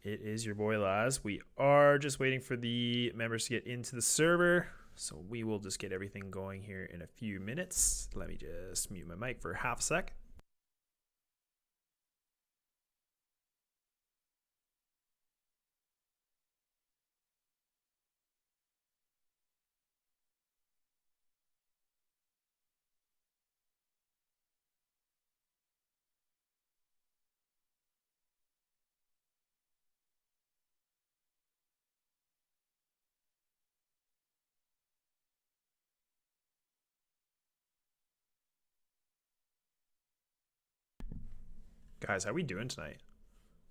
It is your boy Laz. We are just waiting for the members to get into the server, so we will just get everything going here in a few minutes. Let me just mute my mic for half a sec. Guys, how we doing tonight?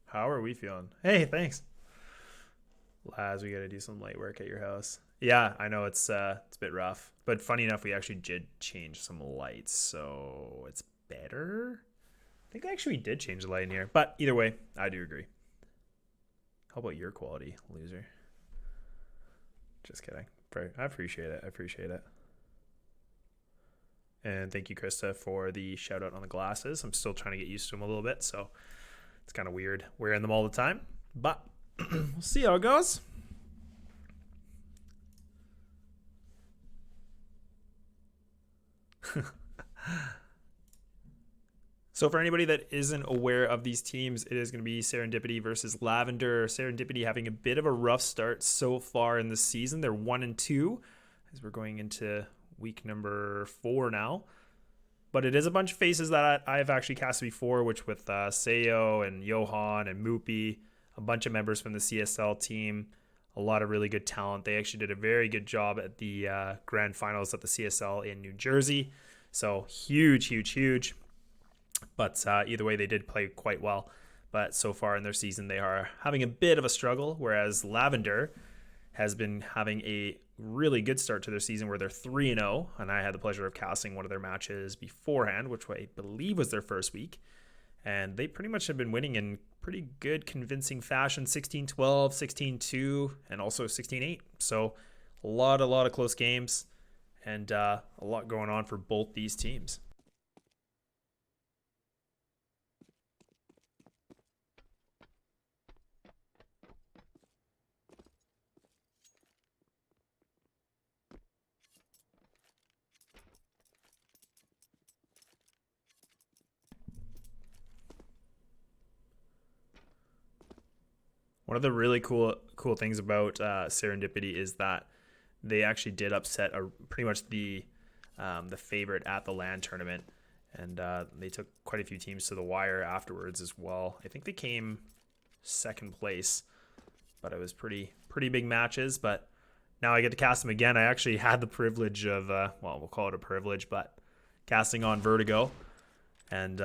How are we feeling? Hey, thanks. Laz, we gotta do some light work at your house. Yeah, I know it's a bit rough, but funny enough, we actually did change some lights, so it's better. I think actually we did change the light in here, but either way, I do agree. How about your quality, loser? Just kidding. I appreciate it. I appreciate it. And thank you, Krista, for the shout out on the glasses. I'm still trying to get used to them a little bit, so it's kind of weird wearing them all the time. But we'll see how it goes. So for anybody that isn't aware of these teams, it is going to be Serendipity versus Lavender. Serendipity having a bit of a rough start so far in the season. They're 1-2 as we're going into week number 4 now. But it is a bunch of faces that I've actually casted before, which with Seo and Johan and Moopy, a bunch of members from the CSL team, a lot of really good talent. They actually did a very good job at the grand finals at the CSL in New Jersey. So huge, huge, huge. But either way, they did play quite well. But so far in their season, they are having a bit of a struggle, whereas Lavender has been having a really good start to their season where they're 3-0. And I had the pleasure of casting one of their matches beforehand, which I believe was their first week. And they pretty much have been winning in pretty good, convincing fashion, 16-12, 16-2, and also 16-8. So a lot of close games and a lot going on for both these teams. One of the really cool things about Serendipity is that they actually did upset pretty much the favorite at the LAN tournament, and they took quite a few teams to the wire afterwards as well. I think they came second place, but it was pretty big matches. But now I get to cast them again. I actually had the privilege of well, we'll call it a privilege, but casting on Vertigo, and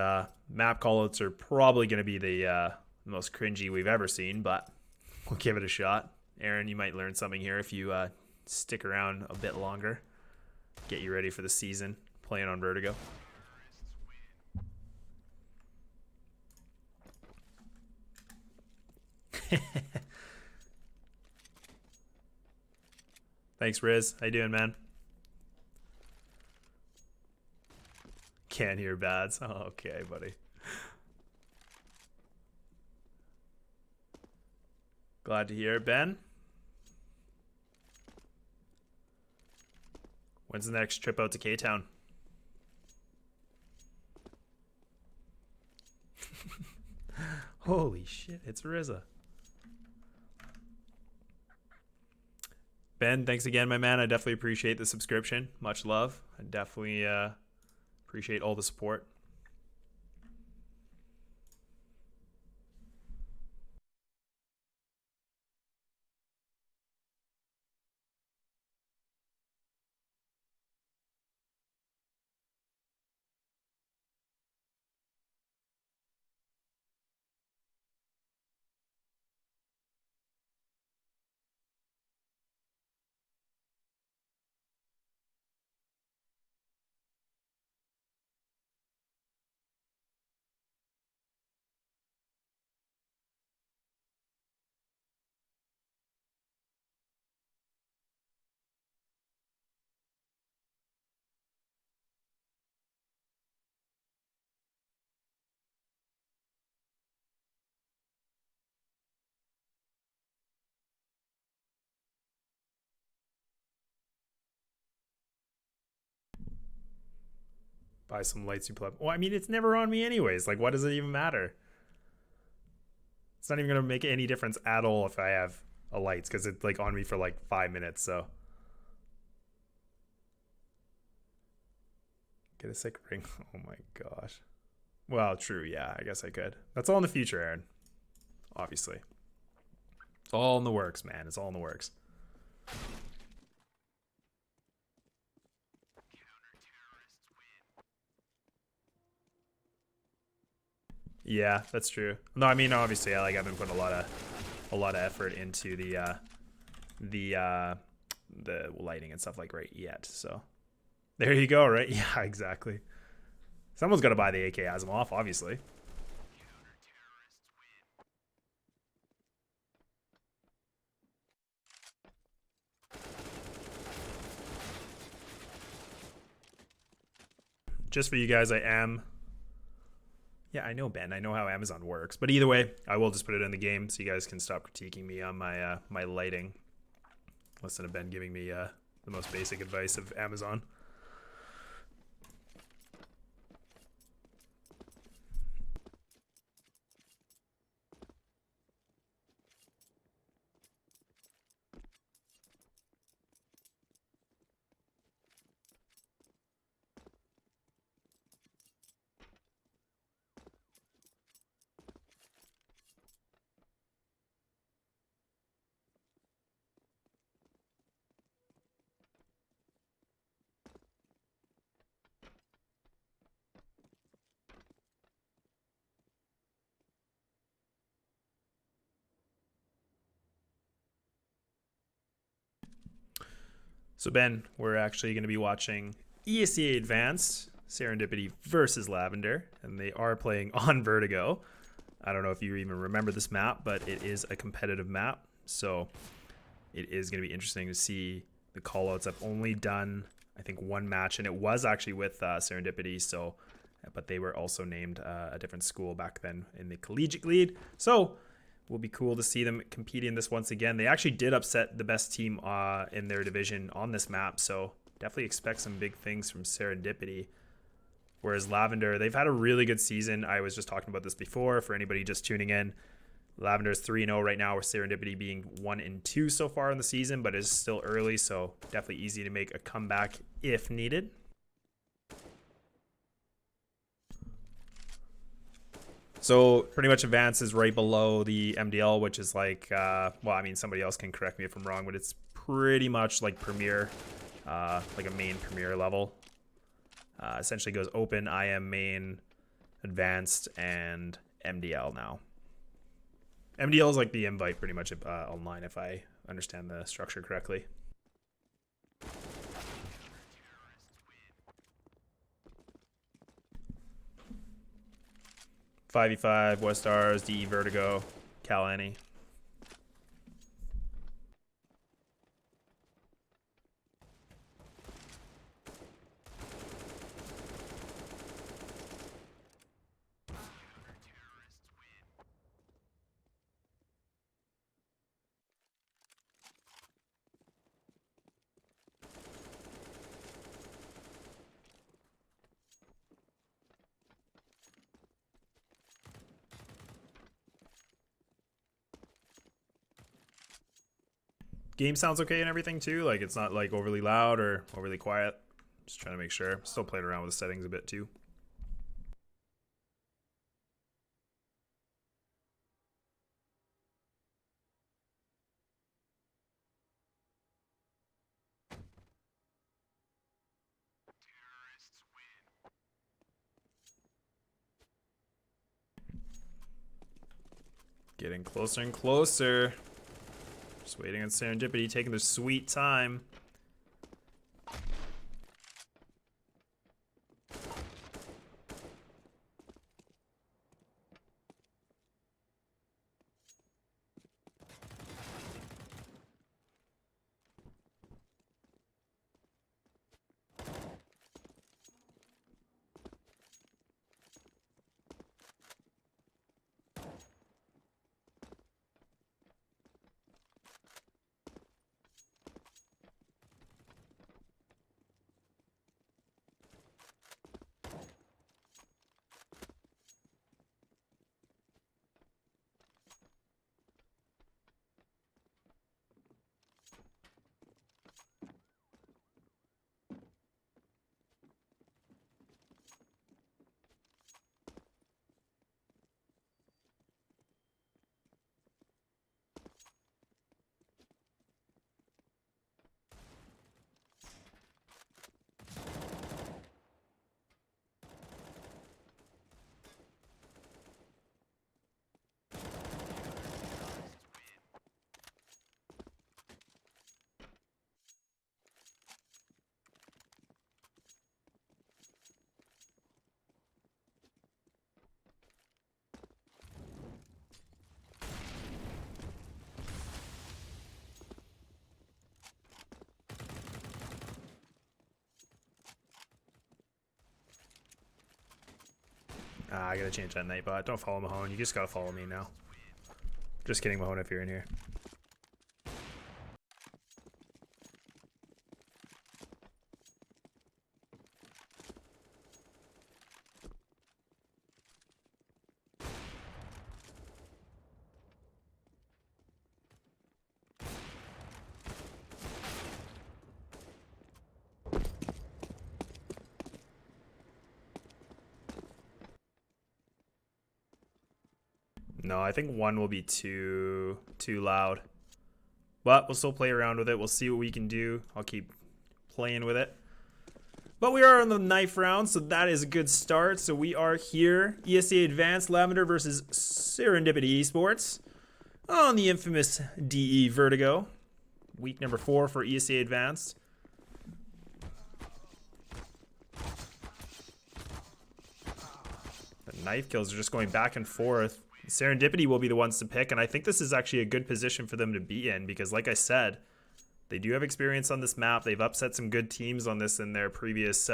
map callouts are probably going to be the most cringy we've ever seen, but we'll give it a shot. Aaron, you might learn something here if you stick around a bit longer. Get you ready for the season playing on Vertigo. Thanks, Riz. How you doing, man? Can't hear bads. Oh, okay, buddy. Glad to hear it, Ben. When's the next trip out to K-Town? Holy shit, it's Rizza. Ben, thanks again, my man. I definitely appreciate the subscription. Much love. I definitely appreciate all the support. Buy some lights you plug. Well, I mean, it's never on me anyways. Like, what does it even matter? It's not even going to make any difference at all if I have a lights because it's like on me for like 5 minutes. So get a sick ring. Oh my gosh. Well, true. Yeah, I guess I could. That's all in the future, Aaron. Obviously. It's all in the works, man. It's all in the works. Yeah, that's true. No, I mean obviously I've been putting a lot of effort into the lighting and stuff like right yet. So there you go, right? Yeah, exactly. Someone's got to buy the AK Asimov, obviously. Just for you guys, I am. Yeah, I know, Ben. I know how Amazon works. But either way, I will just put it in the game so you guys can stop critiquing me on my my lighting. Listen to Ben giving me the most basic advice of Amazon. So Ben, we're actually going to be watching ESEA Advanced Serendipity versus Lavender, and they are playing on Vertigo. I don't know if you even remember this map, but it is a competitive map, so it is going to be interesting to see the callouts. I've only done, I think, one match, and it was actually with Serendipity, so, but they were also named a different school back then in the collegiate league. So will be cool to see them competing in this once again. They actually did upset the best team in their division on this map, so definitely expect some big things from Serendipity. Whereas Lavender, they've had a really good season. I was just talking about this before for anybody just tuning in. Lavender's 3-0 right now, with Serendipity being 1-2 so far in the season, but it's still early, so definitely easy to make a comeback if needed. So pretty much Advance is right below the MDL, which is like, well, I mean, somebody else can correct me if I'm wrong, but it's pretty much like Premier, like a main Premier level. Essentially goes Open, IM, Main, Advanced, and MDL now. MDL is like the invite pretty much online, if I understand the structure correctly. .5v5, West Stars, DE Vertigo, Cal Annie. Game sounds okay and everything too. Like it's not like overly loud or overly quiet. Just trying to make sure. Still playing around with the settings a bit too. Getting closer and closer. Just waiting on Serendipity, taking their sweet time. I gotta change that Nightbot. Don't follow Mahone. You just gotta follow me now. Just kidding, Mahone, if you're in here. No, I think one will be too loud. But we'll still play around with it. We'll see what we can do. I'll keep playing with it. But we are in the knife round, so that is a good start. So we are here. ESEA Advanced Lavender versus Serendipity Esports on the infamous DE Vertigo. Week number 4 for ESEA Advanced. The knife kills are just going back and forth. Serendipity will be the ones to pick, and I think this is actually a good position for them to be in because, like I said, they do have experience on this map. They've upset some good teams on this in their previous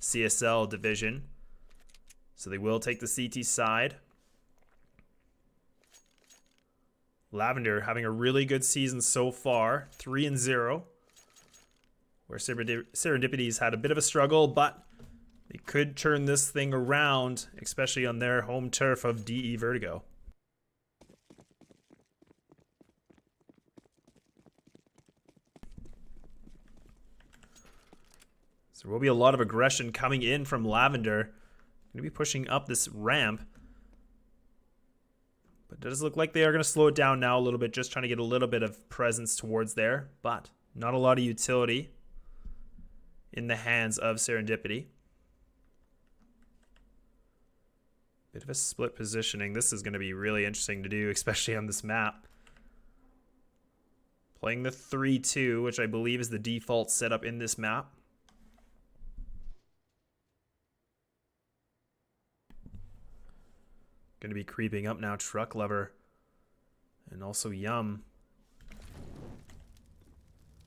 CSL division. So they will take the CT side. Lavender having a really good season so far, 3-0. Where Serendipity's had a bit of a struggle, but they could turn this thing around, especially on their home turf of DE Vertigo. So there will be a lot of aggression coming in from Lavender. Going to be pushing up this ramp. But it does look like they are going to slow it down now a little bit, just trying to get a little bit of presence towards there. But not a lot of utility in the hands of Serendipity. Bit of a split positioning. This is going to be really interesting to do, especially on this map. Playing the 3-2, which I believe is the default setup in this map. Going to be creeping up now, Truck Lover. And also Yum.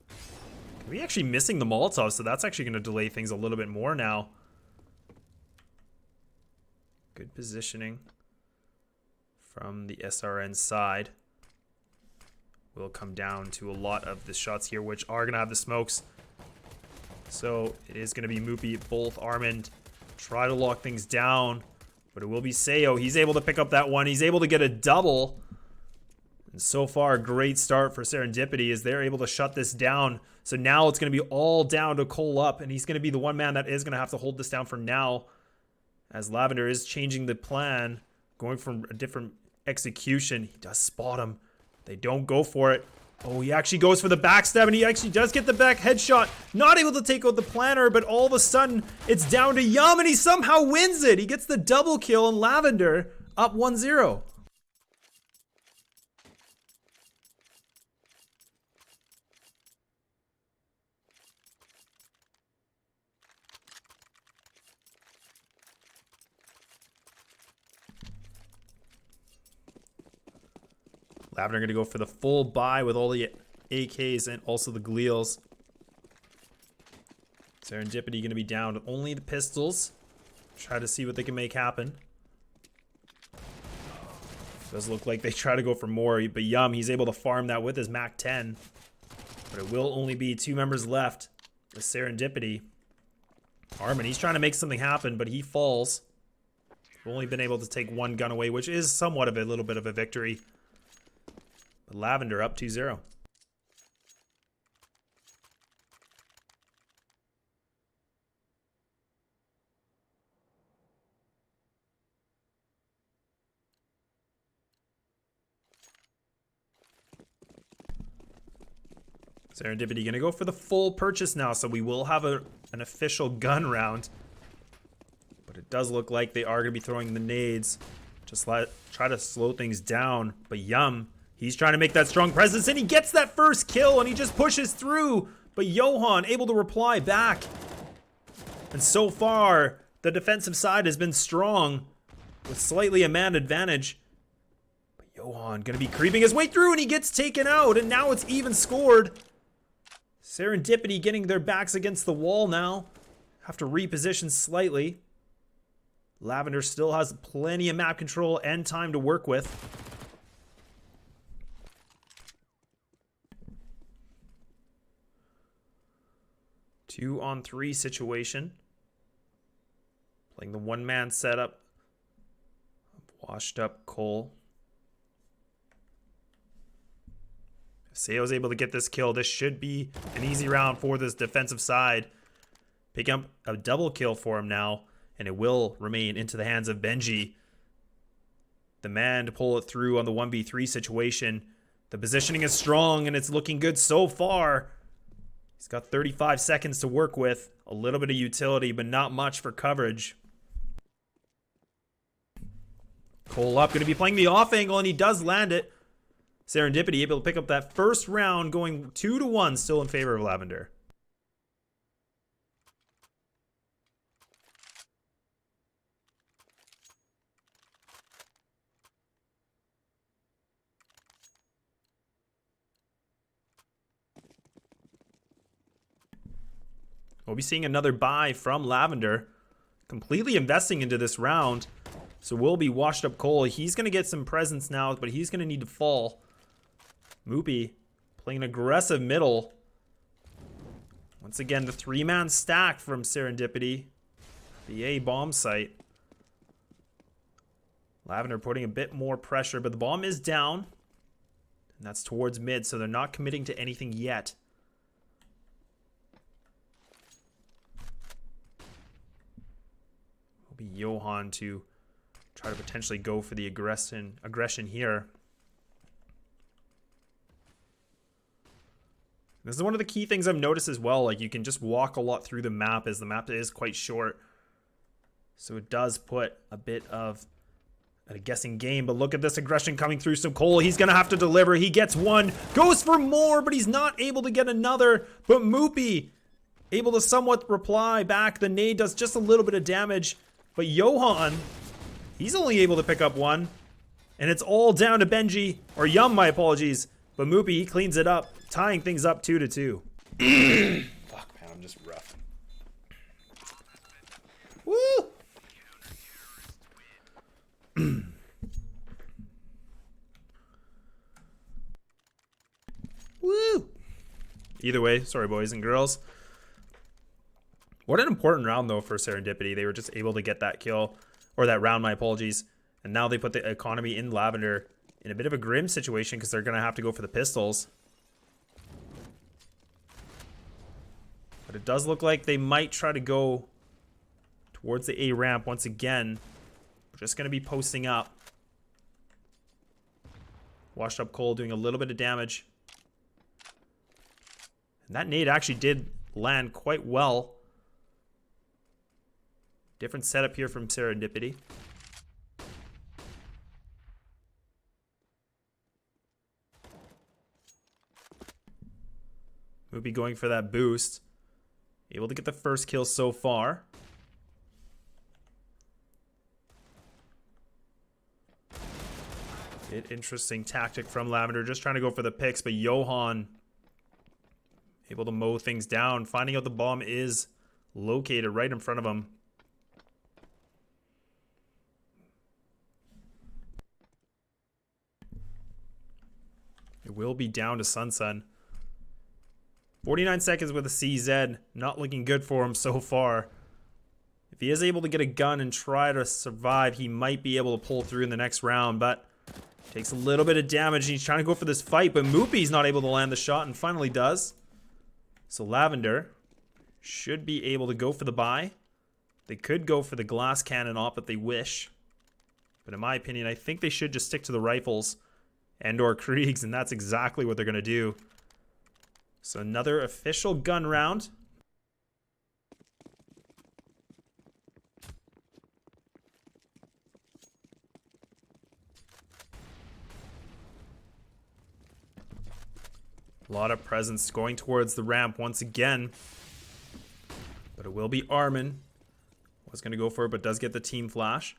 Can we actually missing the Molotov, so that's actually going to delay things a little bit more now. Good positioning from the SRN side. Will come down to a lot of the shots here, which are going to have the smokes. So it is going to be Moopy, both Armand. Try to lock things down, but it will be Sayo. He's able to pick up that one. He's able to get a double. And so far, a great start for Serendipity as they're able to shut this down. So now it's going to be all down to Cole Up, and he's going to be the one man that is going to have to hold this down for now. As Lavender is changing the plan, going from a different execution. He does spot him. They don't go for it. Oh, he actually goes for the backstab, and he actually does get the back headshot. Not able to take out the planner, but all of a sudden, it's down to Yum, and he somehow wins it. He gets the double kill, and Lavender up 1-0. Lavender going to go for the full buy with all the AKs and also the Gleals. Serendipity going to be down to only the pistols. Try to see what they can make happen. Does look like they try to go for more, but Yum, he's able to farm that with his Mac 10. But it will only be 2 members left. The Serendipity. Armin, he's trying to make something happen, but he falls. We've only been able to take 1 gun away, which is somewhat of a little bit of a victory. Lavender up 2-0. Serendipity going to go for the full purchase now, so we will have an official gun round. But it does look like they are going to be throwing the nades. Just try to slow things down. But Yum, he's trying to make that strong presence, and he gets that first kill, and he just pushes through. But Johan able to reply back. And so far, the defensive side has been strong with slightly a man advantage. But Johan going to be creeping his way through, and he gets taken out, and now it's even scored. Serendipity getting their backs against the wall now. Have to reposition slightly. Lavender still has plenty of map control and time to work with. Two-on-three situation. Playing the one-man setup. Washed up Cole. If ESEA was able to get this kill, this should be an easy round for this defensive side. Picking up a double kill for him now, and it will remain into the hands of Benji. The man to pull it through on the 1v3 situation. The positioning is strong, and it's looking good so far. He's got 35 seconds to work with. A little bit of utility, but not much for coverage. Cole up, going to be playing the off angle, and he does land it. Serendipity able to pick up that first round, going 2-1, still in favor of Lavender. We'll be seeing another buy from Lavender, completely investing into this round. So we'll be washed up Cole. He's going to get some presence now, but he's going to need to fall. Moopy playing an aggressive middle. Once again, the three-man stack from Serendipity. The A bomb site. Lavender putting a bit more pressure, but the bomb is down. And that's towards mid, so they're not committing to anything yet. Will be Johan to try to potentially go for the aggression here. This is one of the key things I've noticed as well. Like, you can just walk a lot through the map, as the map is quite short. So it does put a bit of a guessing game. But look at this aggression coming through. So Cole, he's going to have to deliver. He gets one, goes for more, but he's not able to get another. But Moopy able to somewhat reply back. The nade does just a little bit of damage. But Johan, he's only able to pick up one. And it's all down to Benji, or Yum, my apologies. But Moopy, he cleans it up, tying things up 2-2. Fuck, man, I'm just rough. Woo! Woo! Either way, sorry boys and girls. What an important round though for Serendipity. They were just able to get that kill, or that round, my apologies. And now they put the economy in Lavender in a bit of a grim situation because they're going to have to go for the pistols. But it does look like they might try to go towards the A ramp once again. We're just going to be posting up. Washed up Cole doing a little bit of damage. And that nade actually did land quite well. Different setup here from Serendipity. We'll be going for that boost. Able to get the first kill so far. Bit interesting tactic from Lavender, just trying to go for the picks, but Johan able to mow things down, finding out the bomb is located right in front of him. It will be down to Sun. 49 seconds with a CZ, not looking good for him so far. If he is able to get a gun and try to survive, he might be able to pull through in the next round, but takes a little bit of damage. He's trying to go for this fight, but Moopy's not able to land the shot and finally does. So Lavender should be able to go for the buy. They could go for the glass cannon op if they wish. But in my opinion, I think they should just stick to the rifles and or Kriegs, and that's exactly what they're going to do. So another official gun round. A lot of presence going towards the ramp once again. But it will be Armin. Was going to go for it, but does get the team flash.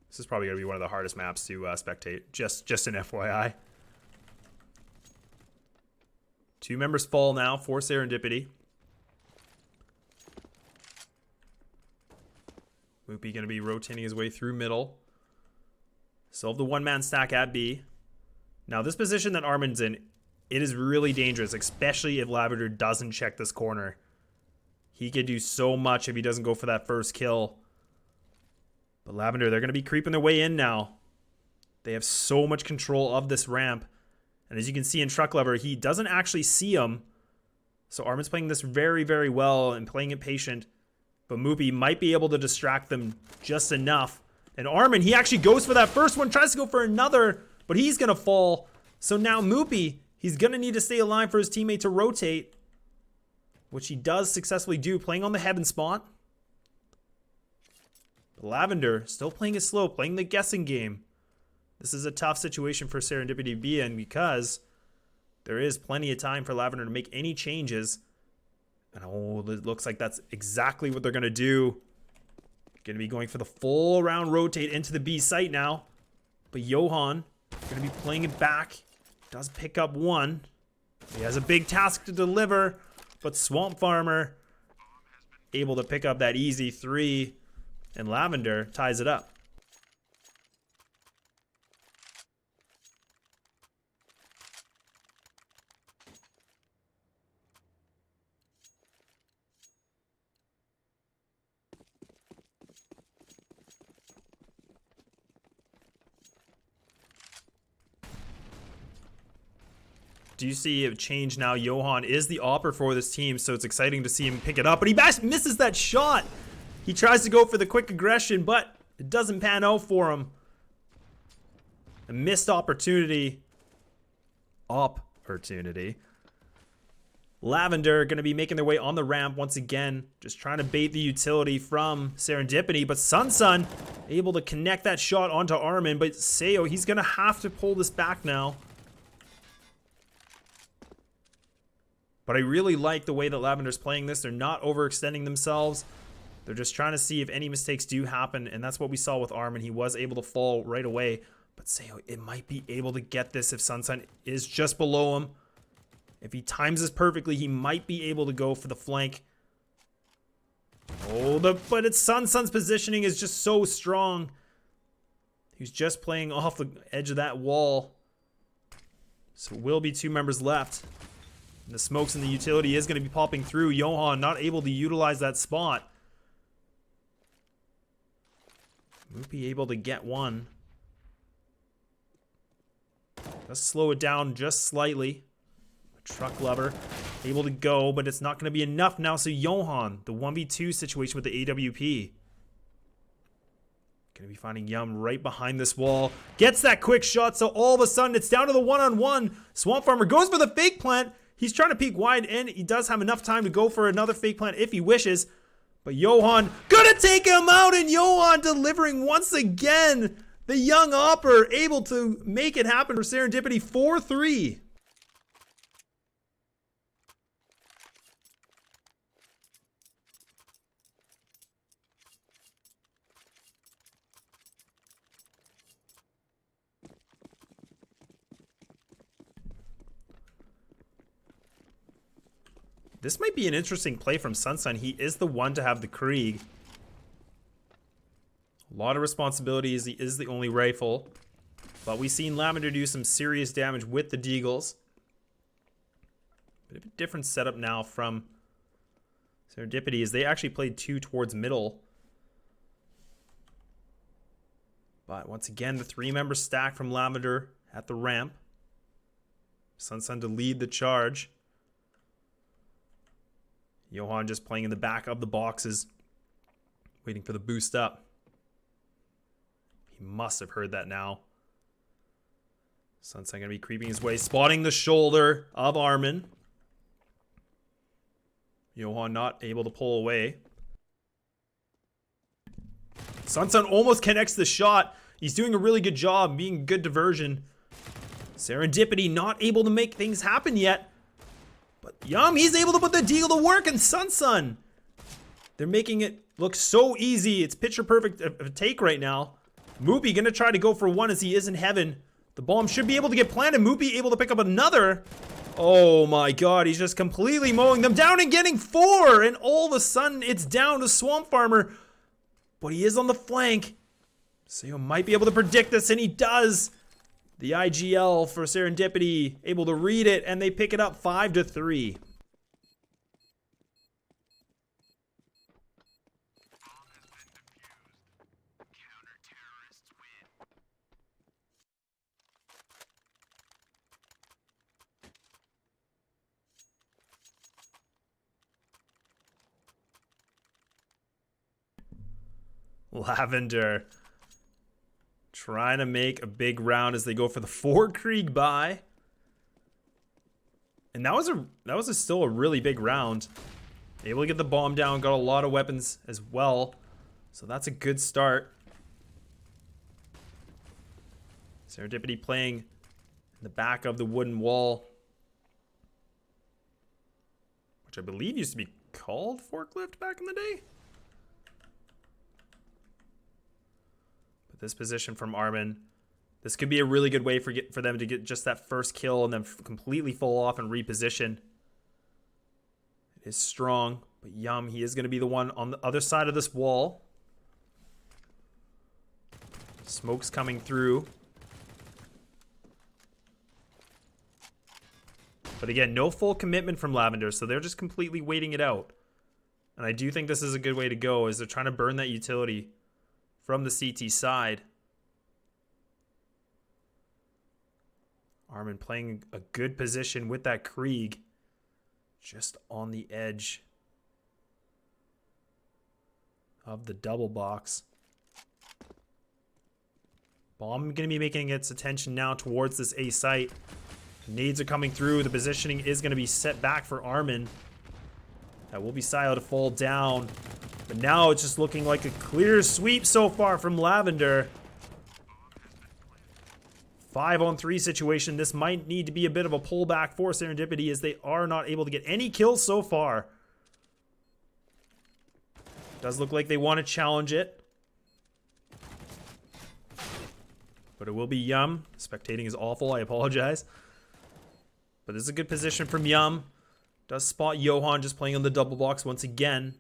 This is probably going to be one of the hardest maps to spectate. Just an FYI. 2 members fall now for Serendipity. Moopy going to be rotating his way through middle. Still have the one-man stack at B. Now, this position that Armin's in, it is really dangerous, especially if Lavender doesn't check this corner. He could do so much if he doesn't go for that first kill. But Lavender, they're going to be creeping their way in now. They have so much control of this ramp. And as you can see in Truck Lover, he doesn't actually see him. So Armin's playing this very, very well and playing it patient. But Moopy might be able to distract them just enough. And Armin, he actually goes for that first one, tries to go for another, but he's going to fall. So now Moopy, he's going to need to stay alive for his teammate to rotate, which he does successfully do, playing on the heaven spot. Lavender still playing it slow, playing the guessing game. This is a tough situation for Serendipity to be in because there is plenty of time for Lavender to make any changes. And it looks like that's exactly what they're going to do. Going to be going for the full round rotate into the B site now. But Johan going to be playing it back. Does pick up one. He has a big task to deliver. But Swamp Farmer able to pick up that easy 3. And Lavender ties it up. Do you see a change now? Johan is the opper for this team, so it's exciting to see him pick it up. But he misses that shot. He tries to go for the quick aggression, but it doesn't pan out for him. A missed opportunity. Lavender going to be making their way on the ramp once again. Just trying to bait the utility from Serendipity. But Sun able to connect that shot onto Armin. But Seo, he's going to have to pull this back now. But I really like the way that Lavender's playing this. They're not overextending themselves. They're just trying to see if any mistakes do happen. And that's what we saw with Armin. He was able to fall right away. But Seo, it might be able to get this if Sun is just below him. If he times this perfectly, he might be able to go for the flank. But it's Sun's positioning is just so strong. He's just playing off the edge of that wall. So it will be 2 members left. And the smokes in the utility is going to be popping through. Johan not able to utilize that spot. Won't be able to get one. Let's slow it down just slightly. Truck Lover able to go, but it's not going to be enough now. So Johan, the 1v2 situation with the AWP. Going to be finding Yum right behind this wall. Gets that quick shot, so all of a sudden it's down to the one-on-one. Swamp Farmer goes for the fake plant. He's trying to peek wide, and he does have enough time to go for another fake plant if he wishes. But Johan gonna take him out, and Johan delivering once again. The young Opper able to make it happen for Serendipity 4-3. This might be an interesting play from Sunsun. He is the one to have the Krieg. A lot of responsibilities. He is the only rifle. But we've seen Lavender do some serious damage with the Deagles. Bit of a different setup now from Serendipity as they actually played 2 towards middle. But once again, the 3-member stack from Lavender at the ramp. Sunsun to lead the charge. Johan just playing in the back of the boxes, waiting for the boost up. He must have heard that now. Sunsun going to be creeping his way, spotting the shoulder of Armin. Johan not able to pull away. Sunsun almost connects the shot. He's doing a really good job, being a good diversion. Serendipity not able to make things happen yet. But Yum, he's able to put the deal to work, and Sunsun. They're making it look so easy. It's picture perfect of a take right now. Moopy gonna try to go for one as he is in heaven. The bomb should be able to get planted. Moopy able to pick up another. Oh my god, he's just completely mowing them down and getting 4. And all of a sudden, it's down to Swamp Farmer. but he is on the flank. So you might be able to predict this, and he does. The IGL for Serendipity able to read it, and they pick it up 5-3. Lavender trying to make a big round as they go for the 4 Krieg buy. And that was still a really big round. Able to get the bomb down, got a lot of weapons as well. So that's a good start. Serendipity playing in the back of the wooden wall, which I believe used to be called forklift back in the day. But this position from Armin, this could be a really good way for them to get just that first kill and then completely fall off and reposition. It is strong, but Yum, he is going to be the one on the other side of this wall. Smoke's coming through. But again, no full commitment from Lavender, so they're just completely waiting it out. And I do think this is a good way to go, as they're trying to burn that utility from the CT side. Armin playing a good position with that Krieg, just on the edge of the double box. Bomb going to be making its attention now towards this A site. Nades are coming through. The positioning is going to be set back for Armin. That will be Silo to fall down. But now it's just looking like a clear sweep so far from Lavender. 5-on-3 situation. This might need to be a bit of a pullback for Serendipity, as they are not able to get any kills so far. Does look like they want to challenge it. But it will be Yum. Spectating is awful. I apologize. But this is a good position from Yum. Does spot Johan just playing on the double box once again.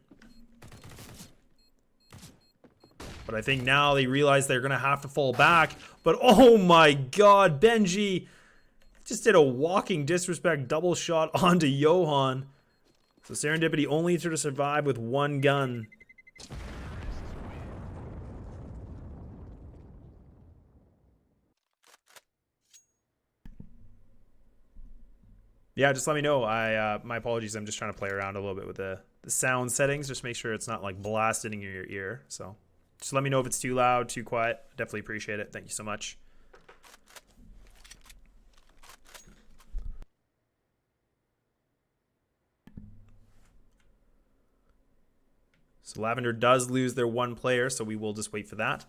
But I think now they realize they're going to have to fall back. But oh my god, Benji just did a walking disrespect double shot onto Johan. So Serendipity only to survive with one gun. Yeah, just let me know. My apologies. I'm just trying to play around a little bit with the sound settings. Just make sure it's not like blasting in your ear. So just let me know if it's too loud, too quiet. I definitely appreciate it. Thank you so much. So Lavender does lose their one player, so we will just wait for that.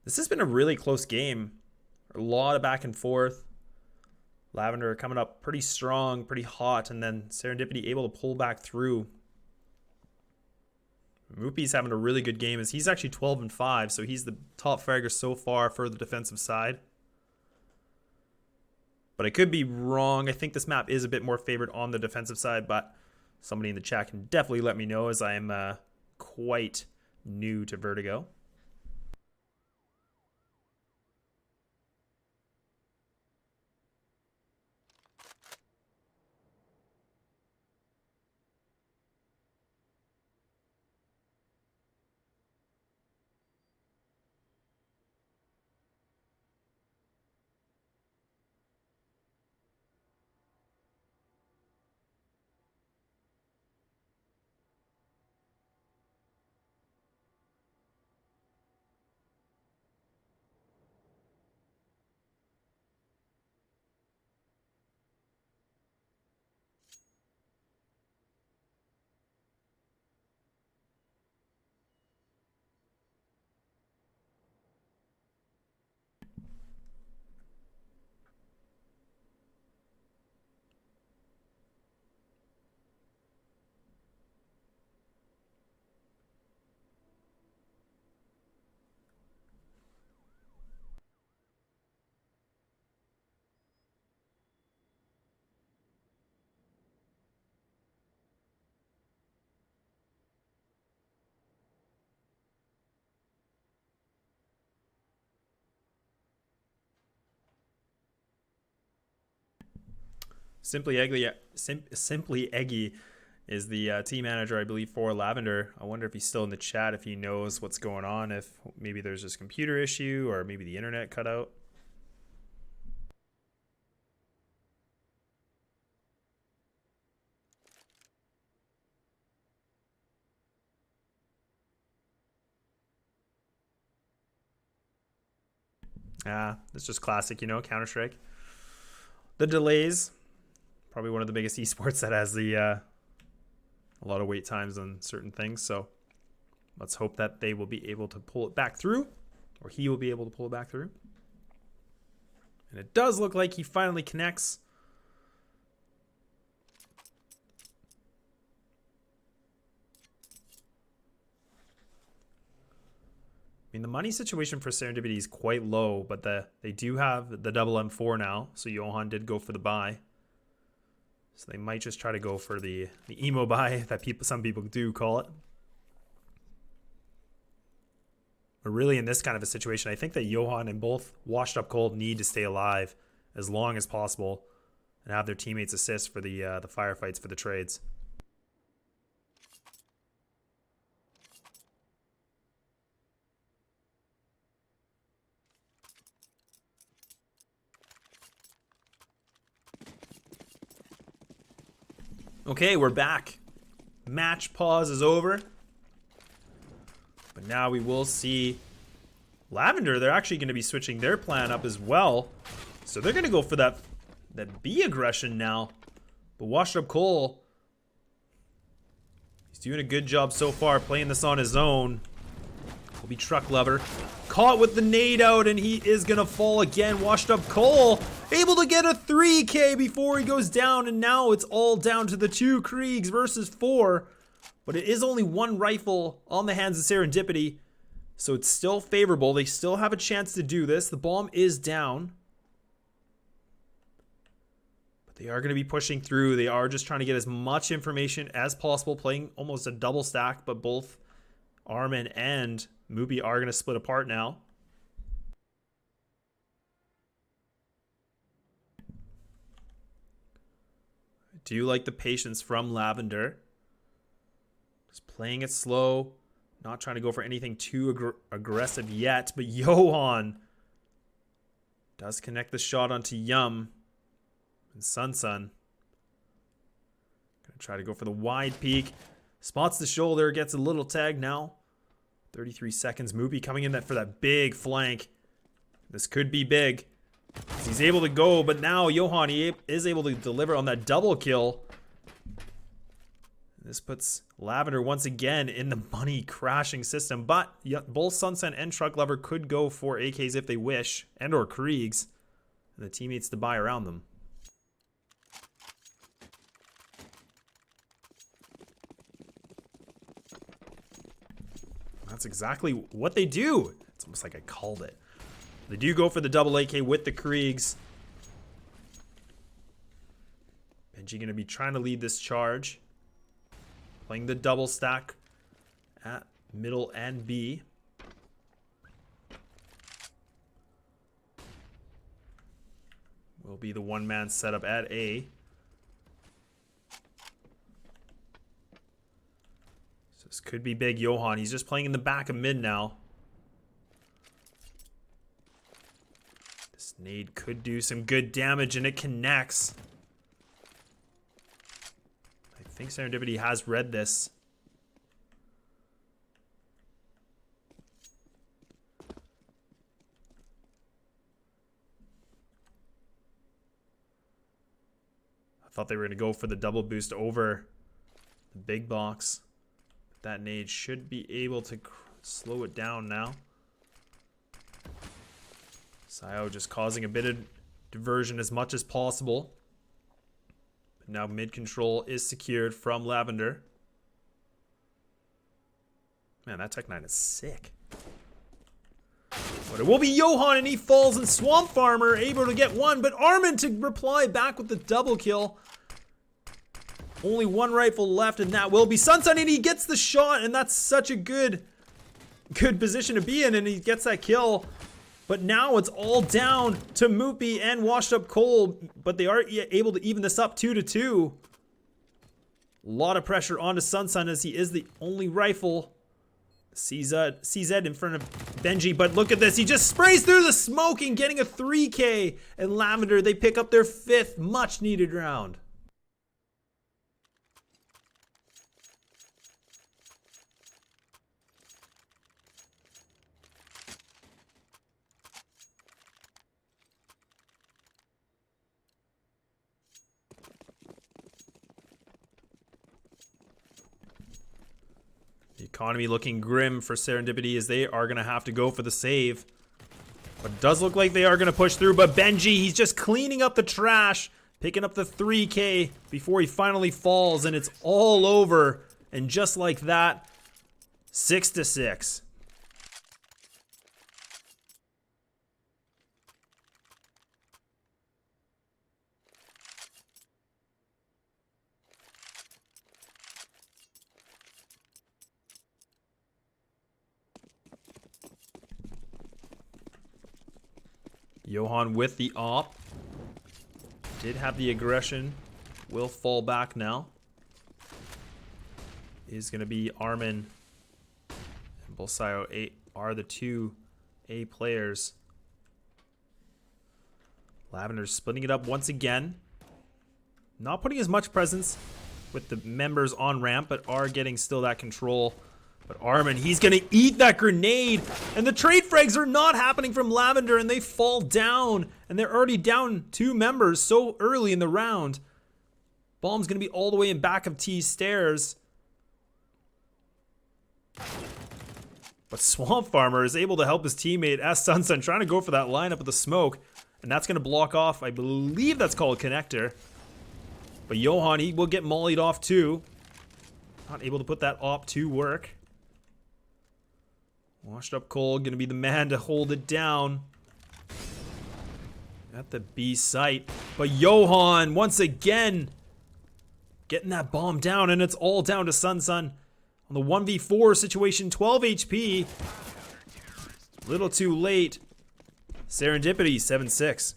This has been a really close game. A lot of back and forth. Lavender coming up pretty strong, pretty hot, and then Serendipity able to pull back through. Moopy's having a really good game, as he's actually 12-5, so he's the top fragger so far for the defensive side. But I could be wrong. I think this map is a bit more favored on the defensive side, but somebody in the chat can definitely let me know, as I am quite new to Vertigo. Simply Eggy is the team manager, I believe, for Lavender. I wonder if he's still in the chat, if he knows what's going on, if maybe there's this computer issue or maybe the internet cut out. It's just classic, Counter-Strike. The delays, probably one of the biggest esports that has a lot of wait times on certain things. So let's hope that they will be able to pull it back through, or he will be able to pull it back through. And it does look like he finally connects. I mean, the money situation for Serendipity is quite low, but they do have the double M4 now, so Johan did go for the buy. So they might just try to go for the emo buy that some people do call it. But really, in this kind of a situation, I think that Johan and both Washed Up Cold need to stay alive as long as possible and have their teammates assist for the firefights for the trades. Okay, we're back. Match pause is over. But now we will see Lavender. They're actually going to be switching their plan up as well. So they're going to go for that B aggression now. But Washed Up Cole, he's doing a good job so far playing this on his own. Will be Truck Lover. Caught with the nade out, and he is going to fall again. Washed Up Cole able to get a 3K before he goes down, and now it's all down to the 2 Kriegs versus 4. But it is only 1 rifle on the hands of Serendipity, so it's still favorable. They still have a chance to do this. The bomb is down. But they are going to be pushing through. They are just trying to get as much information as possible, playing almost a double stack, but both Armin and Mubi are going to split apart now. I do like the patience from Lavender. Just playing it slow, not trying to go for anything too aggressive yet, but Johan does connect the shot onto Yum and Sun. Gonna try to go for the wide peek. Spots the shoulder, gets a little tag now. 33 seconds. Mubi coming in for that big flank. This could be big. He's able to go, but now Johan, he is able to deliver on that double kill. This puts Lavender once again in the money crashing system, but both Sunset and Truck Lover could go for AKs if they wish, and or Kriegs, and the teammates to buy around them. That's exactly what they do. It's almost like I called it. They do go for the double AK with the Kriegs. Benji going to be trying to lead this charge. Playing the double stack at middle and B. Will be the one-man setup at A. So this could be big. Johan, he's just playing in the back of mid now. This nade could do some good damage, and it connects. I think Serendipity has read this. I thought they were going to go for the double boost over the big box. But that nade should be able to slow it down now. Sayo just causing a bit of diversion as much as possible. Now mid control is secured from Lavender. Man, that Tech 9 is sick. But it will be Johan, and he falls, and Swamp Farmer able to get one, but Armin to reply back with the double kill. Only 1 rifle left, and that will be Sunsun, and he gets the shot, and that's such a good position to be in, and he gets that kill. But now it's all down to Moopy and Washed Up Coal. But they are able to even this up 2-2. A lot of pressure onto Sun as he is the only rifle. CZ in front of Benji, but look at this. He just sprays through the smoke and getting a 3K. And Lavender, they pick up their 5th much needed round. The economy looking grim for Serendipity as they are going to have to go for the save. But it does look like they are going to push through. But Benji, he's just cleaning up the trash, picking up the 3K before he finally falls. And it's all over. And just like that, 6-6. Johan with the op. Did have the aggression. Will fall back now. Is going to be Armin and Bolsayo are the 2 A players. Lavender's splitting it up once again. Not putting as much presence with the members on ramp, but are getting still that control. But Armin, he's going to eat that grenade. And the trade frags are not happening from Lavender, and they fall down. And they're already down 2 members so early in the round. Bomb's going to be all the way in back of T's stairs. But Swamp Farmer is able to help his teammate as Sun trying to go for that lineup with the smoke. And that's going to block off, I believe that's called Connector. But Johan, he will get mollied off too. Not able to put that op to work. Washed Up Coal, gonna be the man to hold it down. At the B site. But Johan, once again, getting that bomb down, and it's all down to Sun on the 1v4 situation, 12 HP. Little too late. Serendipity, 7-6.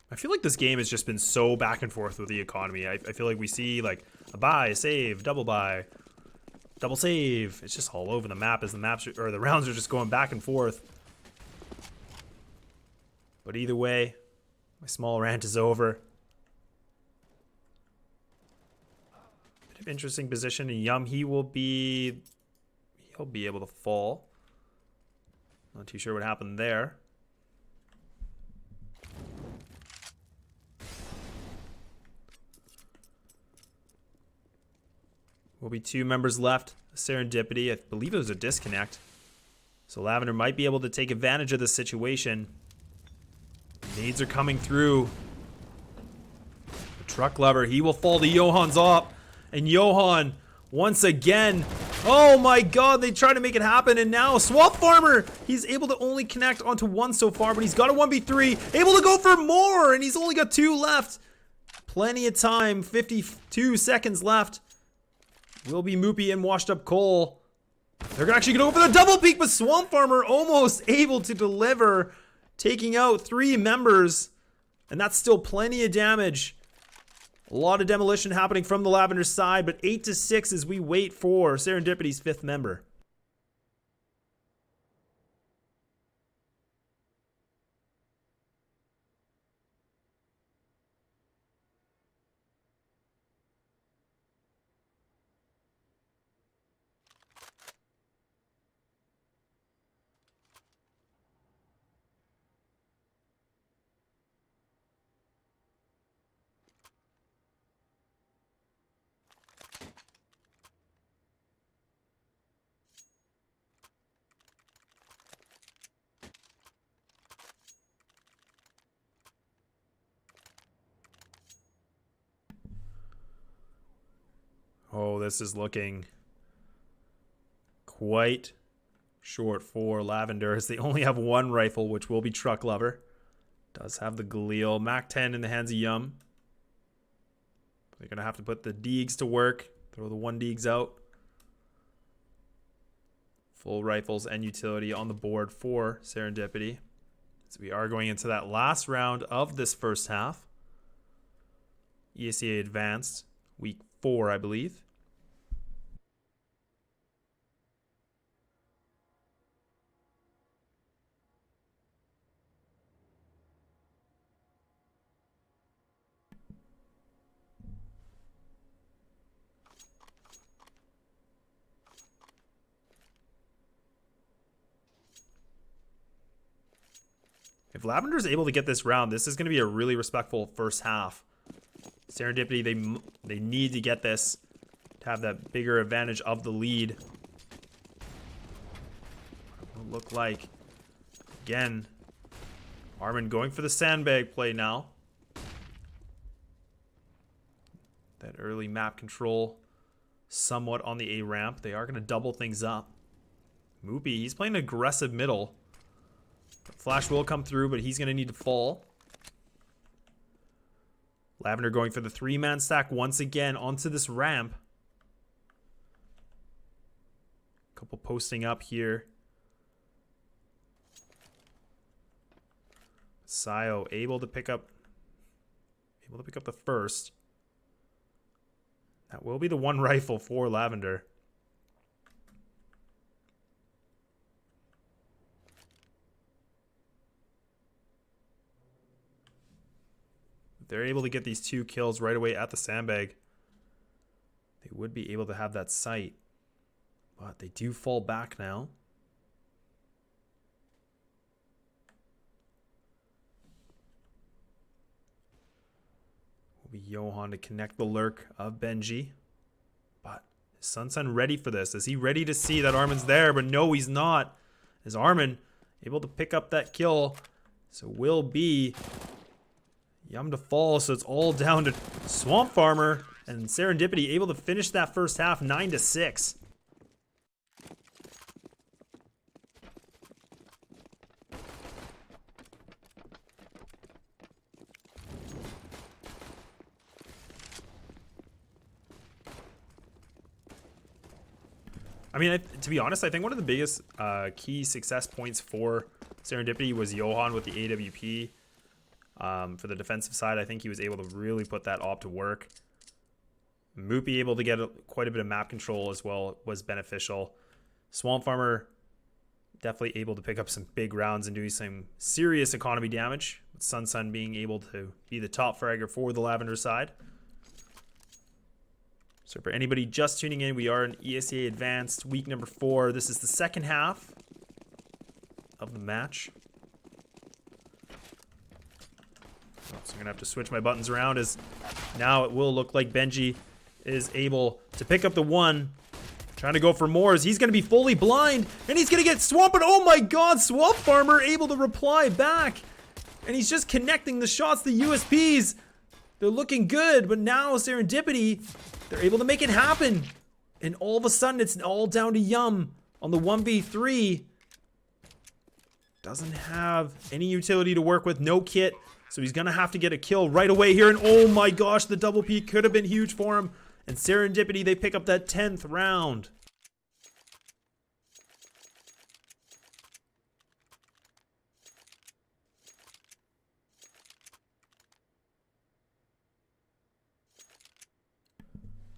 I feel like this game has just been so back and forth with the economy. I feel like we see like a buy, a save, double buy, double save. It's just all over the map as the the rounds are just going back and forth. But either way, my small rant is over. Bit of interesting position, and Yum, he'll be able to fall. Not too sure what happened there. Will be 2 members left. Serendipity, I believe it was a disconnect. So Lavender might be able to take advantage of this situation. Nades are coming through. The truck lover, he will fall to Johan's op. And Johan, once again, oh my god, they try to make it happen. And now Swamp Farmer, he's able to only connect onto 1 so far, but he's got a 1v3, able to go for more, and he's only got 2 left. Plenty of time, 52 seconds left. Will be Moopy and Washed Up Coal. They're actually going to go for the double peek, but Swamp Farmer almost able to deliver, taking out 3 members. And that's still plenty of damage. A lot of demolition happening from the Lavender side, but 8-6 as we wait for Serendipity's 5th member. Oh, this is looking quite short for Lavender as they only have one rifle, which will be Truck Lover. Does have the Galil. Mac 10 in the hands of Yum. They're going to have to put the Deegs to work. Throw the 1 Deegs out. Full rifles and utility on the board for Serendipity. So we are going into that last round of this first half. ESEA Advanced, week 4, I believe. If Lavender is able to get this round, this is going to be a really respectful first half. Serendipity, they need to get this to have that bigger advantage of the lead. What it will look like. Again, Armin going for the sandbag play now. That early map control somewhat on the A ramp. They are going to double things up. Moopy, he's playing aggressive middle. Flash will come through, but he's going to need to fall. Lavender going for the 3-man stack once again onto this ramp. Couple posting up here. Sayo able to pick up the first. That will be the 1 rifle for Lavender. They're able to get these 2 kills right away at the sandbag. They would be able to have that sight. But they do fall back now. Will be Johan to connect the lurk of Benji. But is Sun ready for this? Is he ready to see that Armin's there? But no, he's not. Is Armin able to pick up that kill? So will be Yum to fall, so it's all down to Swamp Farmer and Serendipity able to finish that first half 9-6. I mean, to be honest, I think one of the biggest key success points for Serendipity was Johan with the AWP. For the defensive side, I think he was able to really put that op to work. Moopy able to get quite a bit of map control as well was beneficial. Swamp Farmer definitely able to pick up some big rounds and doing some serious economy damage. With Sun being able to be the top fragger for the Lavender side. So for anybody just tuning in, we are in ESEA Advanced week number 4. This is the second half of the match. So I'm going to have to switch my buttons around as now it will look like Benji is able to pick up the 1. Trying to go for more as he's going to be fully blind. And he's going to get swamped. But oh my god, Swamp Farmer able to reply back. And he's just connecting the shots, the USPs. They're looking good. But now Serendipity, they're able to make it happen. And all of a sudden it's all down to Yum on the 1v3. Doesn't have any utility to work with. No kit. So he's going to have to get a kill right away here. And oh my gosh, the double peak could have been huge for him. And Serendipity, they pick up that 10th round.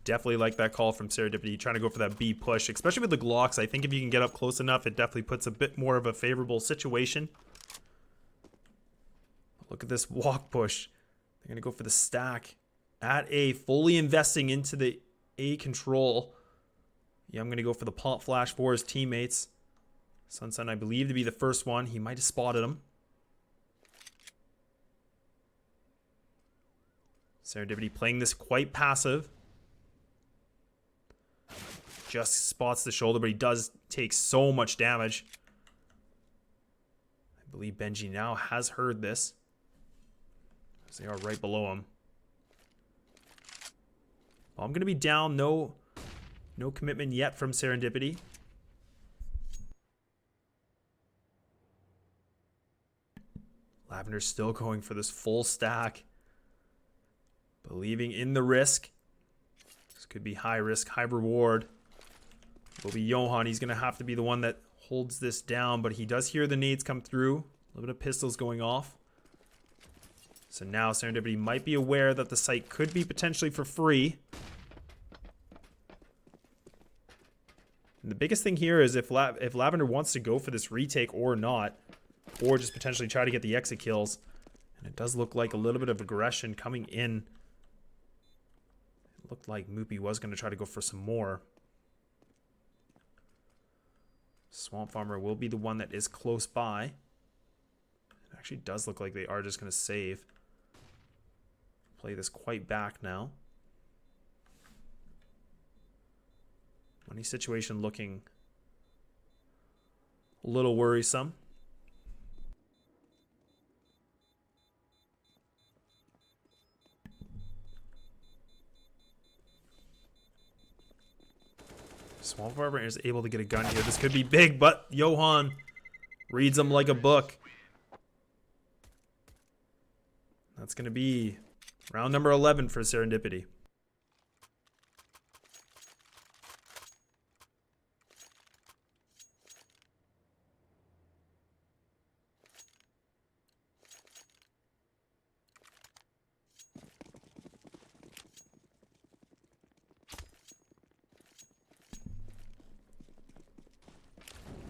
Definitely like that call from Serendipity, trying to go for that B push, especially with the Glocks. I think if you can get up close enough, it definitely puts a bit more of a favorable situation. Look at this walk push. They're going to go for the stack at A, fully investing into the A control. Yeah, I'm going to go for the pop flash for his teammates. Sun, I believe, to be the first one. He might have spotted him. Serendipity playing this quite passive. Just spots the shoulder, but he does take so much damage. I believe Benji now has heard this, as they are right below him. Well, I'm going to be down. No commitment yet from Serendipity. Lavender's still going for this full stack. Believing in the risk. This could be high risk, high reward. Will be Johan. He's going to have to be the one that holds this down, but he does hear the nades come through. A little bit of pistols going off. So now Serendipity might be aware that the site could be potentially for free. And the biggest thing here is if Lavender wants to go for this retake or not, or just potentially try to get the exit kills. And it does look like a little bit of aggression coming in. It looked like Moopy was going to try to go for some more. Swamp Farmer will be the one that is close by. It actually does look like they are just going to save. Play this quite back now. Money situation looking a little worrisome. Swamp Farmer is able to get a gun here. This could be big, but Johan reads him like a book. That's going to be round number 11 for Serendipity.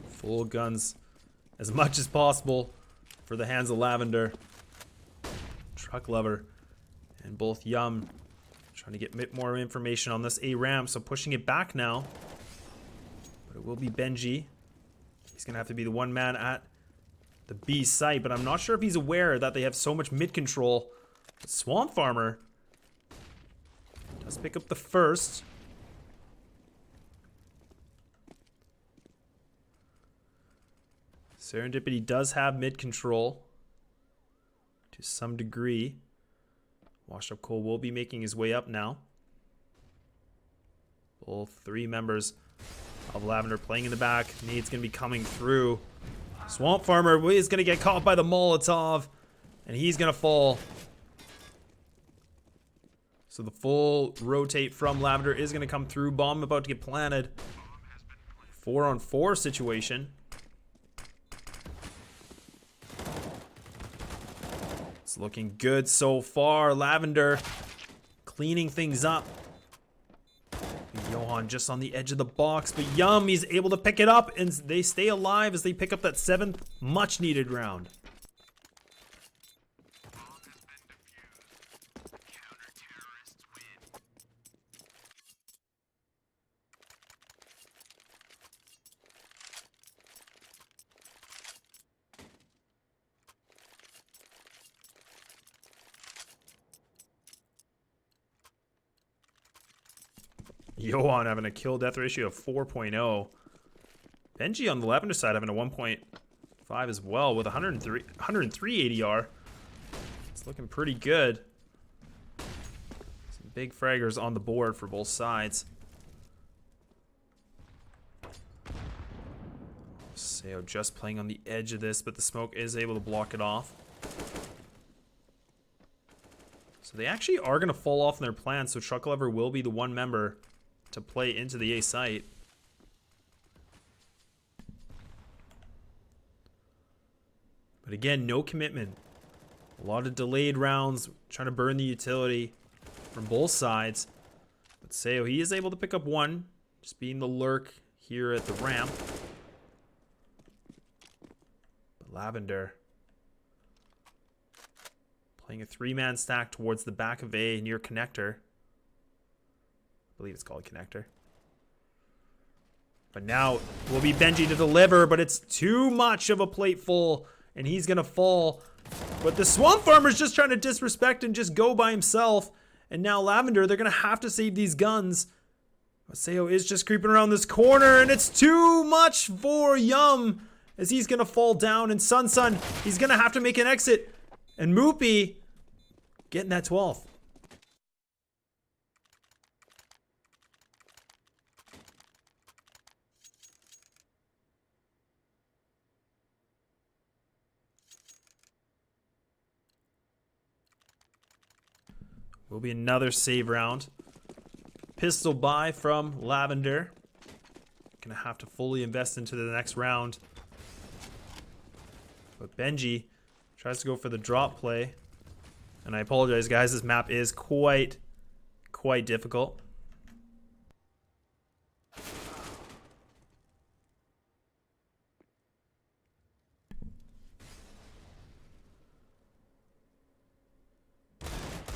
Full guns as much as possible for the hands of Lavender. Truck Lover and both Yum trying to get a bit more information on this A ramp, so pushing it back now. But it will be Benji. He's gonna have to be the one man at the B site, but I'm not sure if he's aware that they have so much mid control. But Swamp Farmer does pick up the first. Serendipity does have mid control to some degree. Washed Up Cole will be making his way up now. All three members of Lavender playing in the back. Nade's going to be coming through. Swamp Farmer is going to get caught by the Molotov, and he's going to fall. So the full rotate from Lavender is going to come through. Bomb about to get planted. 4-on-4 situation. It's looking good so far. Lavender cleaning things up. Johan just on the edge of the box, but Yum, he's able to pick it up, and they stay alive as they pick up that 7th much needed round. Johan having a kill death ratio of 4.0. Benji on the Lavender side having a 1.5 as well with 103 ADR. It's looking pretty good. Some big fraggers on the board for both sides. Seo just playing on the edge of this, but the smoke is able to block it off. So they actually are going to fall off in their plan, so Truck Lover will be the one member to play into the A site. But again, no commitment. A lot of delayed rounds, trying to burn the utility from both sides. But Seo, he is able to pick up one, just being the lurk here at the ramp. But Lavender playing a 3-man stack towards the back of A near connector. I believe it's called connector. But now will be Benji to deliver, but it's too much of a plate full, and he's gonna fall. But the Swamp Farmer's just trying to disrespect and just go by himself. And now Lavender, they're gonna have to save these guns. Maseo is just creeping around this corner, and it's too much for Yum as he's gonna fall down. And Sun, he's gonna have to make an exit. And Moopy getting that 12th. Will be another save round. Pistol buy from Lavender. Gonna have to fully invest into the next round. But Benji tries to go for the drop play. And I apologize, guys. This map is quite difficult.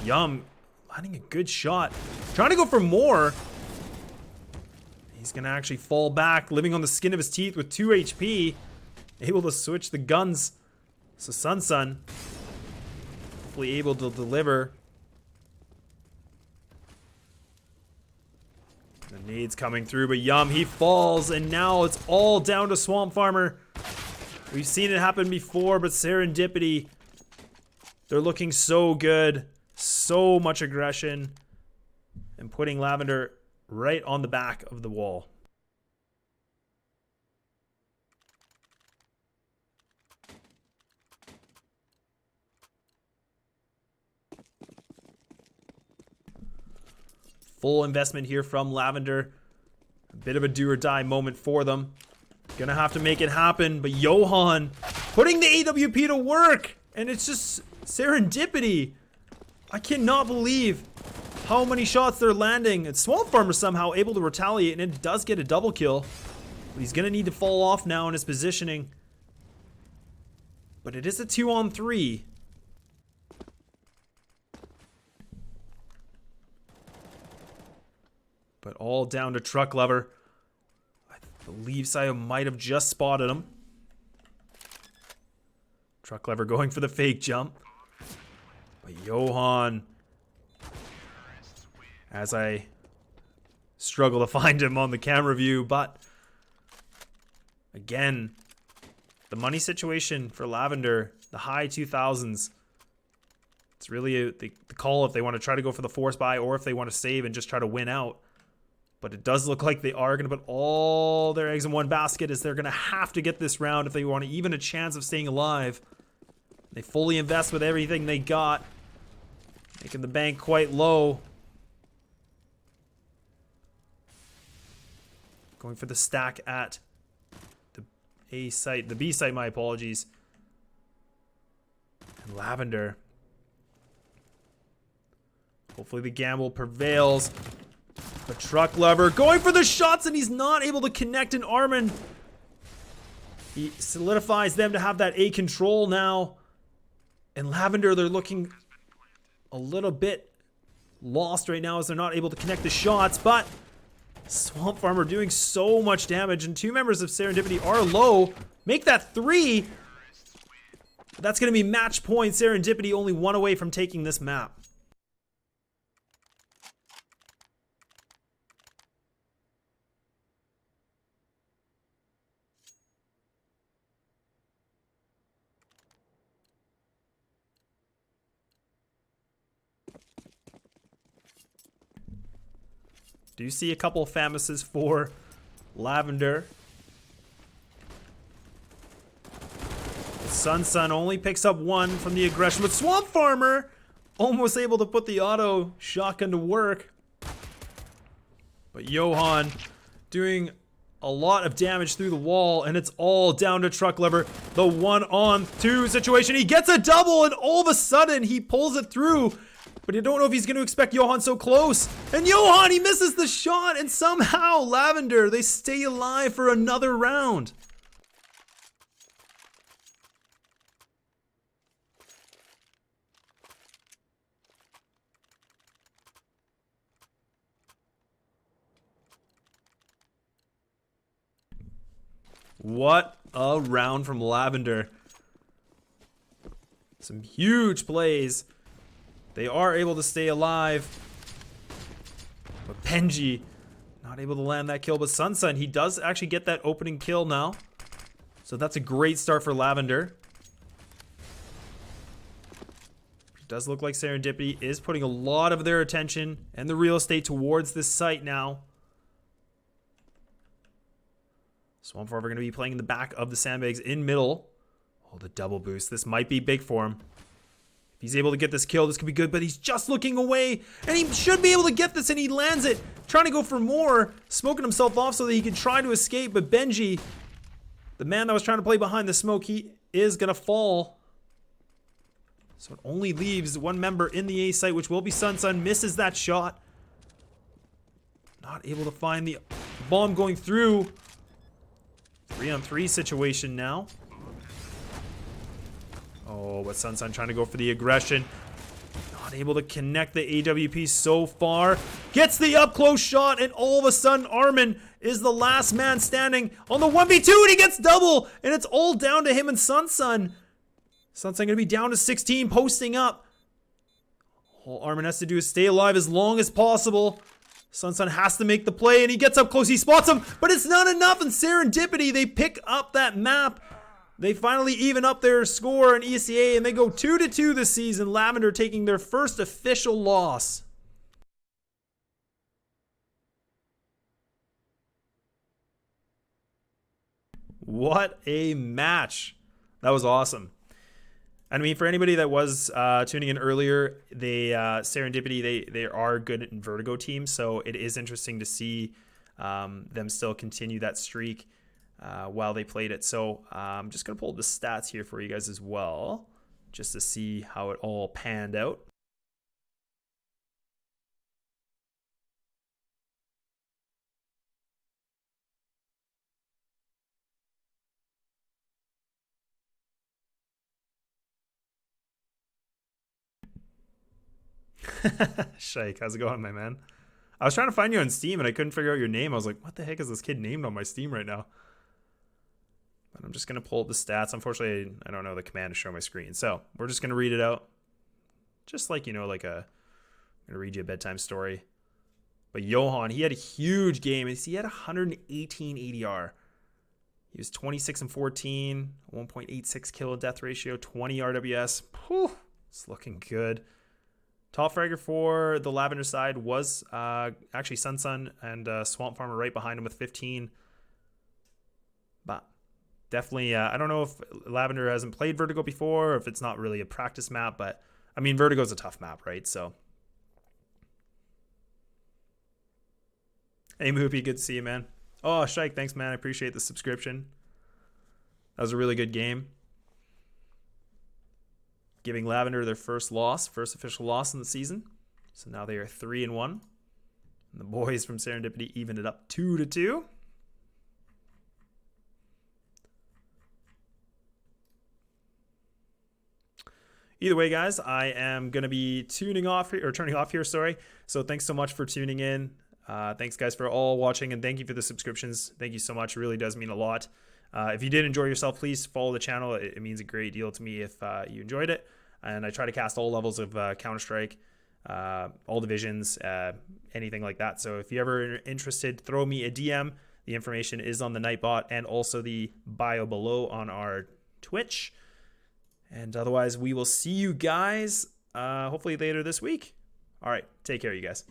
Yum, landing a good shot. Trying to go for more. He's gonna actually fall back, living on the skin of his teeth with 2 HP. Able to switch the guns. So Sun hopefully able to deliver. The nade's coming through, but Yum, he falls, and now it's all down to Swamp Farmer. We've seen it happen before, but Serendipity, they're looking so good. So much aggression. And putting Lavender right on the back of the wall. Full investment here from Lavender. A bit of a do or die moment for them. Gonna have to make it happen, but Johan putting the AWP to work, and it's just Serendipity. I cannot believe how many shots they're landing. And Swamp Farmer somehow able to retaliate, and it does get a double kill. But he's gonna need to fall off now in his positioning. But it is a 2-on-3. But all down to Truck Lover. I believe Sayo might have just spotted him. Truck Lover going for the fake jump. But Johan, as I struggle to find him on the camera view, but again, the money situation for Lavender, the high 2000s. It's really the call if they want to try to go for the force buy or if they want to save and just try to win out. But it does look like they are going to put all their eggs in one basket, as they're going to have to get this round if they want even a chance of staying alive. They fully invest with everything they got, making the bank quite low. Going for the stack at the A site, the B site, my apologies. And Lavender. Hopefully the gamble prevails. But Truck Lover going for the shots, and he's not able to connect an Armin. He solidifies them to have that A control now. And Lavender, they're looking a little bit lost right now as they're not able to connect the shots, but Swamp Farmer doing so much damage, and 2 members of Serendipity are low. Make that 3. That's going to be match point. Serendipity only 1 away from taking this map. Do you see a couple of Famuses for Lavender? Sun only picks up 1 from the aggression, but Swamp Farmer almost able to put the auto shotgun to work. But Johan doing a lot of damage through the wall, and it's all down to Truck Lover. The 1-on-2 situation. He gets a double, and all of a sudden he pulls it through. But you don't know if he's going to expect Johan so close. And Johan, he misses the shot. And somehow, Lavender, they stay alive for another round. What a round from Lavender. Some huge plays. They are able to stay alive. But Benji not able to land that kill. But Sun, he does actually get that opening kill now. So that's a great start for Lavender. It does look like Serendipity is putting a lot of their attention and the real estate towards this site now. Swamp Farmer going to be playing in the back of the sandbags in middle. Oh, the double boost. This might be big for him. If he's able to get this kill, this could be good, but he's just looking away, and he should be able to get this, and he lands it. Trying to go for more, smoking himself off so that he can try to escape, but Benji, the man that was trying to play behind the smoke, he is going to fall. So it only leaves one member in the A site, which will be Sun. Misses that shot. Not able to find the bomb going through. 3-on-3 situation now. Oh, but Sun trying to go for the aggression. Not able to connect the AWP so far. Gets the up-close shot, and all of a sudden, Armin is the last man standing on the 1v2, and he gets double, and it's all down to him and Sun. Sun gonna be down to 16, posting up. All Armin has to do is stay alive as long as possible. Sun has to make the play, and he gets up close, he spots him, but it's not enough, and Serendipity, they pick up that map. They finally even up their score in ESEA, and they go 2-2 this season. Lavender taking their first official loss. What a match. That was awesome. I mean, for anybody that was tuning in earlier, Serendipity, they are good in Vertigo teams, so it is interesting to see them still continue that streak while they played it. So I'm just going to pull the stats here for you guys as well, just to see how it all panned out. Shike, how's it going, my man? I was trying to find you on Steam and I couldn't figure out your name. I was like, what the heck is this kid named on my Steam right now? But I'm just going to pull up the stats. Unfortunately, I don't know the command to show my screen. So we're just going to read it out. Just like, you know, like I'm going to read you a bedtime story. But Johan, he had a huge game. He had 118 ADR. He was 26 and 14, 1.86 kill death ratio, 20 RWS. Whew, it's looking good. Top fragger for the Lavender side was actually Sun and Swamp Farmer right behind him with 15. But definitely, I don't know if Lavender hasn't played Vertigo before or if it's not really a practice map. But, I mean, Vertigo's a tough map, right? So, hey, Moopy, good to see you, man. Oh, Shike, thanks, man. I appreciate the subscription. That was a really good game. Giving Lavender their first official loss in the season. So now they are 3-1. And the boys from Serendipity evened it up 2-2. Either way, guys, I am going to be turning off here, sorry. So thanks so much for tuning in. Thanks, guys, for all watching, and thank you for the subscriptions. Thank you so much. It really does mean a lot. If you did enjoy yourself, please follow the channel. It means a great deal to me if you enjoyed it. And I try to cast all levels of Counter-Strike, all divisions, anything like that. So if you're ever interested, throw me a DM. The information is on the Nightbot and also the bio below on our Twitch. And otherwise, we will see you guys hopefully later this week. All right, take care, you guys.